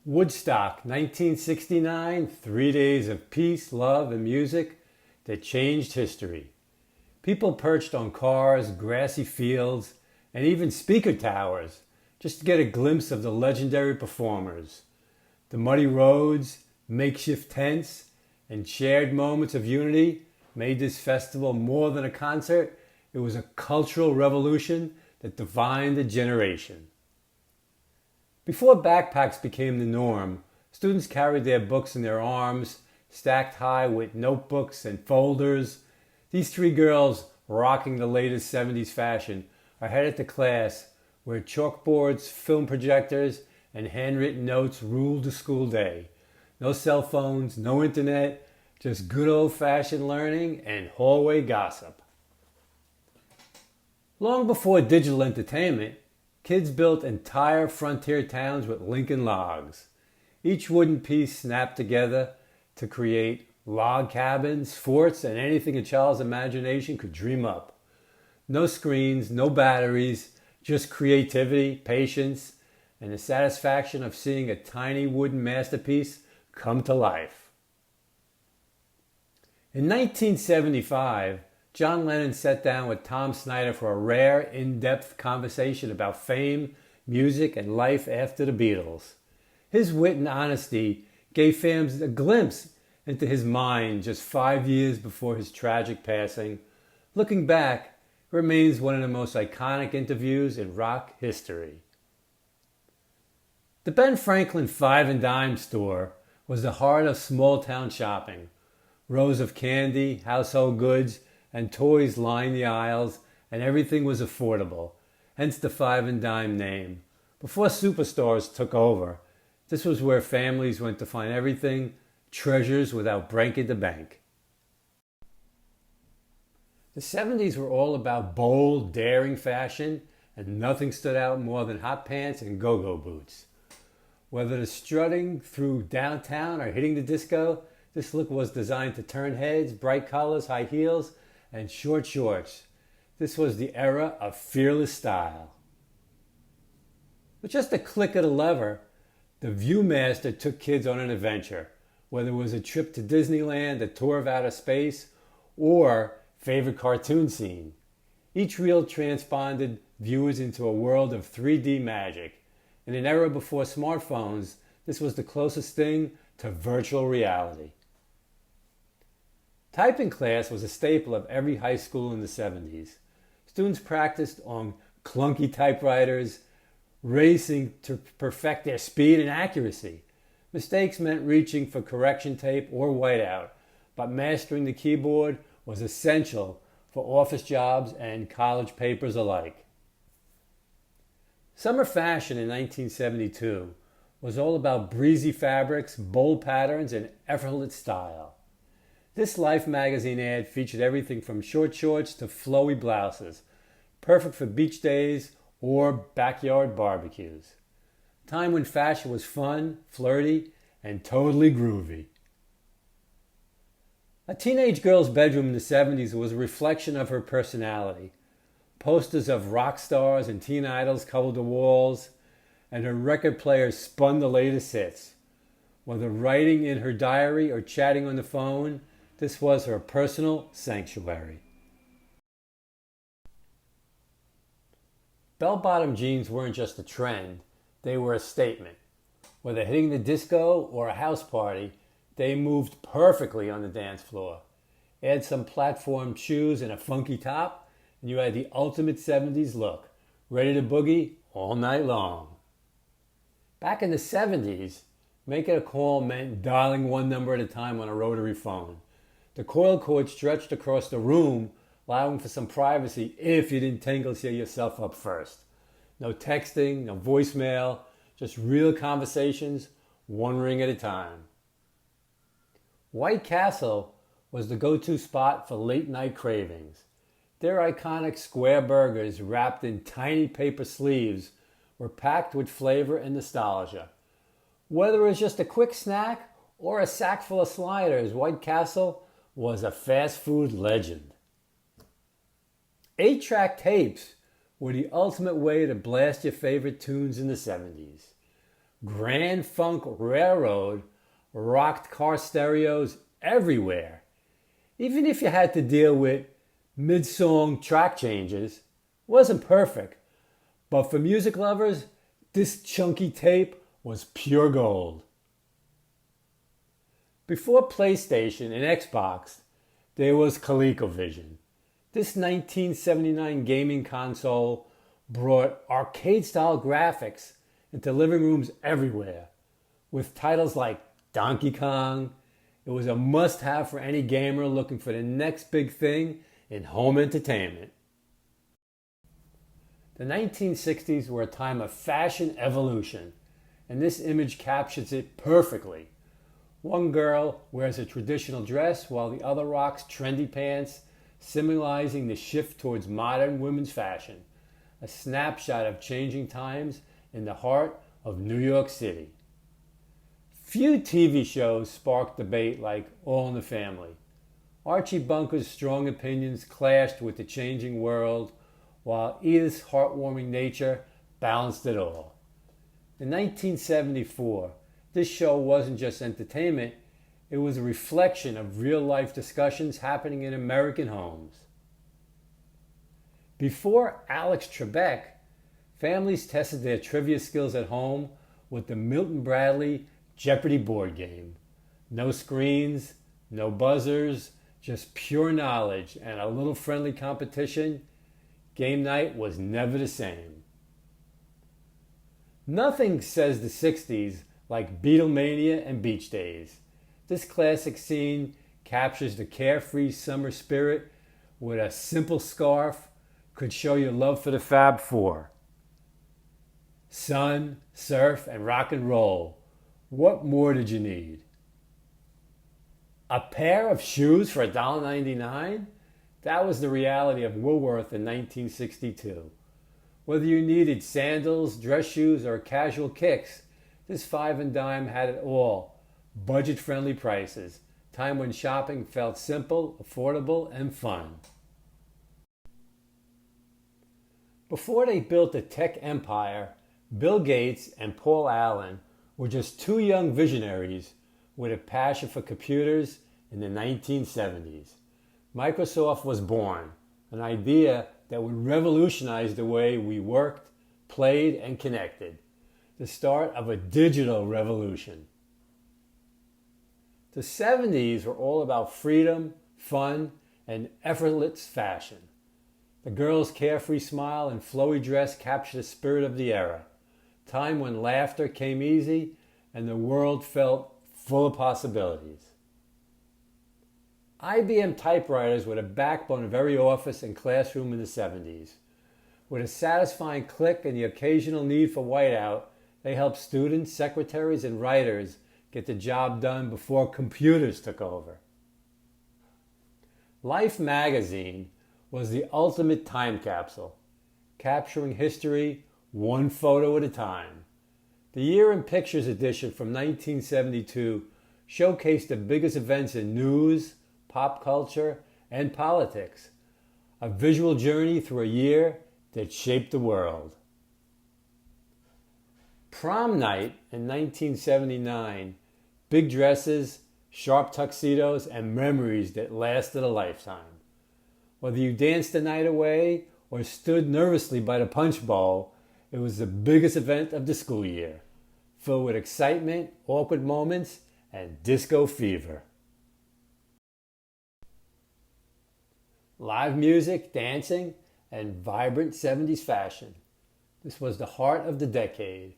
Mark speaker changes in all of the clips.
Speaker 1: Woodstock, 1969, 3 days of peace, love, and music that changed history. People perched on cars, grassy fields, and even speaker towers just to get a glimpse of the legendary performers. The muddy roads, makeshift tents, and shared moments of unity made this festival more than a concert. It was a cultural revolution that defined a generation. Before backpacks became the norm, students carried their books in their arms, stacked high with notebooks and folders. These three girls, rocking the latest 70s fashion, are headed to class where chalkboards, film projectors, and handwritten notes ruled the school day. No cell phones, no internet, just good old-fashioned learning and hallway gossip. Long before digital entertainment, kids built entire frontier towns with Lincoln logs. Each wooden piece snapped together to create log cabins, forts, and anything a child's imagination could dream up. No screens, no batteries, just creativity, patience, and the satisfaction of seeing a tiny wooden masterpiece come to life. In 1975, John Lennon sat down with Tom Snyder for a rare, in-depth conversation about fame, music, and life after the Beatles. His wit and honesty gave fans a glimpse into his mind just 5 years before his tragic passing. Looking back, it remains one of the most iconic interviews in rock history. The Ben Franklin Five and Dime store was the heart of small-town shopping. Rows of candy, household goods, and toys lined the aisles, and everything was affordable, hence the Five and Dime name. Before superstores took over, this was where families went to find everything, treasures without breaking the bank. The 70s were all about bold, daring fashion, and nothing stood out more than hot pants and go-go boots. Whether strutting through downtown or hitting the disco, this look was designed to turn heads, bright colors, high heels, and short shorts. This was the era of fearless style. With just a click of the lever, the Viewmaster took kids on an adventure, whether it was a trip to Disneyland, a tour of outer space, or favorite cartoon scene. Each reel transponded viewers into a world of 3D magic. In an era before smartphones, this was the closest thing to virtual reality. Typing class was a staple of every high school in the 70s. Students practiced on clunky typewriters, racing to perfect their speed and accuracy. Mistakes meant reaching for correction tape or whiteout, but mastering the keyboard was essential for office jobs and college papers alike. Summer fashion in 1972 was all about breezy fabrics, bold patterns, and effortless style. This Life magazine ad featured everything from short shorts to flowy blouses, perfect for beach days or backyard barbecues. A time when fashion was fun, flirty, and totally groovy. A teenage girl's bedroom in the 70s was a reflection of her personality. Posters of rock stars and teen idols covered the walls, and her record player spun the latest hits. Whether writing in her diary or chatting on the phone, this was her personal sanctuary. Bell-bottom jeans weren't just a trend, they were a statement. Whether hitting the disco or a house party, they moved perfectly on the dance floor. Add some platform shoes and a funky top, and you had the ultimate 70s look, ready to boogie all night long. Back in the 70s, making a call meant dialing one number at a time on a rotary phone. The coil cord stretched across the room, allowing for some privacy if you didn't tangle yourself up first. No texting, no voicemail, just real conversations, one ring at a time. White Castle was the go-to spot for late-night cravings. Their iconic square burgers wrapped in tiny paper sleeves were packed with flavor and nostalgia. Whether it was just a quick snack or a sack full of sliders, White Castle was a fast food legend. 8-track tapes were the ultimate way to blast your favorite tunes in the 70s. Grand Funk Railroad rocked car stereos everywhere. Even if you had to deal with mid-song track changes, it wasn't perfect. But for music lovers, this chunky tape was pure gold. Before PlayStation and Xbox, there was ColecoVision. This 1979 gaming console brought arcade-style graphics into living rooms everywhere. With titles like Donkey Kong, it was a must-have for any gamer looking for the next big thing in home entertainment. The 1960s were a time of fashion evolution, and this image captures it perfectly. One girl wears a traditional dress while the other rocks trendy pants, symbolizing the shift towards modern women's fashion, a snapshot of changing times in the heart of New York City. Few TV shows sparked debate like All in the Family. Archie Bunker's strong opinions clashed with the changing world, while Edith's heartwarming nature balanced it all. In 1974, this show wasn't just entertainment, it was a reflection of real-life discussions happening in American homes. Before Alex Trebek, families tested their trivia skills at home with the Milton Bradley Jeopardy board game. No screens, no buzzers, just pure knowledge and a little friendly competition. Game night was never the same. Nothing says the 60s like Beatlemania and Beach Days. This classic scene captures the carefree summer spirit with a simple scarf could show your love for the Fab Four. Sun, surf, and rock and roll. What more did you need? A pair of shoes for $1.99? That was the reality of Woolworth in 1962. Whether you needed sandals, dress shoes, or casual kicks, this five and dime had it all. Budget-friendly prices. Time when shopping felt simple, affordable, and fun. Before they built a tech empire, Bill Gates and Paul Allen were just two young visionaries with a passion for computers in the 1970s. Microsoft was born, an idea that would revolutionize the way we worked, played, and connected. The start of a digital revolution. The 70s were all about freedom, fun, and effortless fashion. The girl's carefree smile and flowy dress captured the spirit of the era. Time when laughter came easy and the world felt full of possibilities. IBM typewriters were the backbone of every office and classroom in the 70s. With a satisfying click and the occasional need for whiteout, they helped students, secretaries, and writers get the job done before computers took over. Life magazine was the ultimate time capsule, capturing history one photo at a time. The Year in Pictures edition from 1972 showcased the biggest events in news, pop culture, and politics. A visual journey through a year that shaped the world. Prom night in 1979, big dresses, sharp tuxedos, and memories that lasted a lifetime. Whether you danced the night away or stood nervously by the punch bowl, it was the biggest event of the school year, filled with excitement, awkward moments, and disco fever. Live music, dancing, and vibrant 70s fashion. This was the heart of the decade.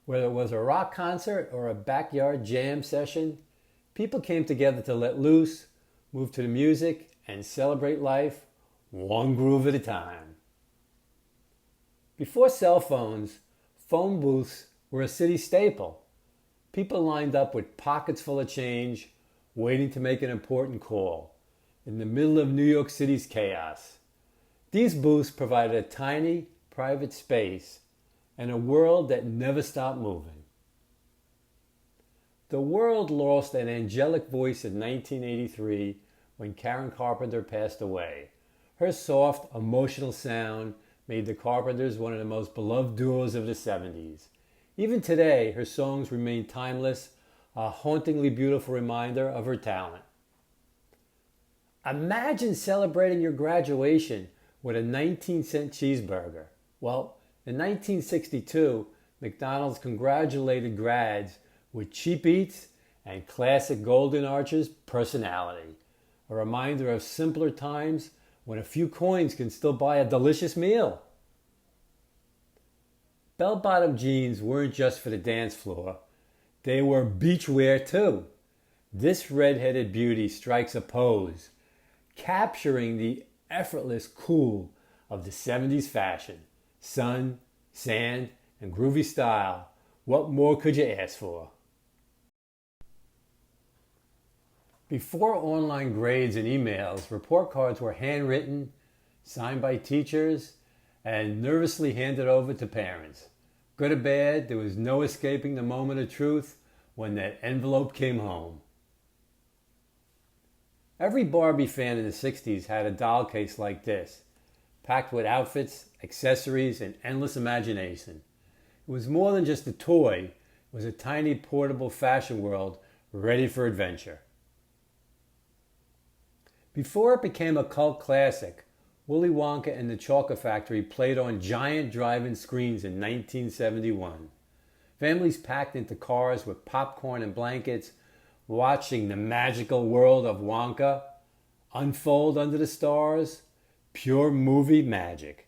Speaker 1: Whether it was a rock concert or a backyard jam session, people came together to let loose, move to the music, and celebrate life one groove at a time. Before cell phones, phone booths were a city staple. People lined up with pockets full of change, waiting to make an important call, in the middle of New York City's chaos. These booths provided a tiny, private space and a world that never stopped moving. The world lost an angelic voice in 1983 when Karen Carpenter passed away. Her soft, emotional sound made the Carpenters one of the most beloved duos of the 70s. Even today, her songs remain timeless, a hauntingly beautiful reminder of her talent. Imagine celebrating your graduation with a 19-cent cheeseburger. Well, in 1962, McDonald's congratulated grads with cheap eats and classic Golden Arches personality, a reminder of simpler times when a few coins can still buy a delicious meal. Bell-bottom jeans weren't just for the dance floor. They were beachwear too. This red-headed beauty strikes a pose, capturing the effortless cool of the 70s fashion. Sun, sand, and groovy style. What more could you ask for? Before online grades and emails, report cards were handwritten, signed by teachers, and nervously handed over to parents. Good or bad, there was no escaping the moment of truth when that envelope came home. Every Barbie fan in the 60s had a doll case like this, packed with outfits, accessories, and endless imagination. It was more than just a toy, it was a tiny portable fashion world ready for adventure. Before it became a cult classic, Willy Wonka and the Chocolate Factory played on giant drive-in screens in 1971. Families packed into cars with popcorn and blankets, watching the magical world of Wonka unfold under the stars. Pure movie magic.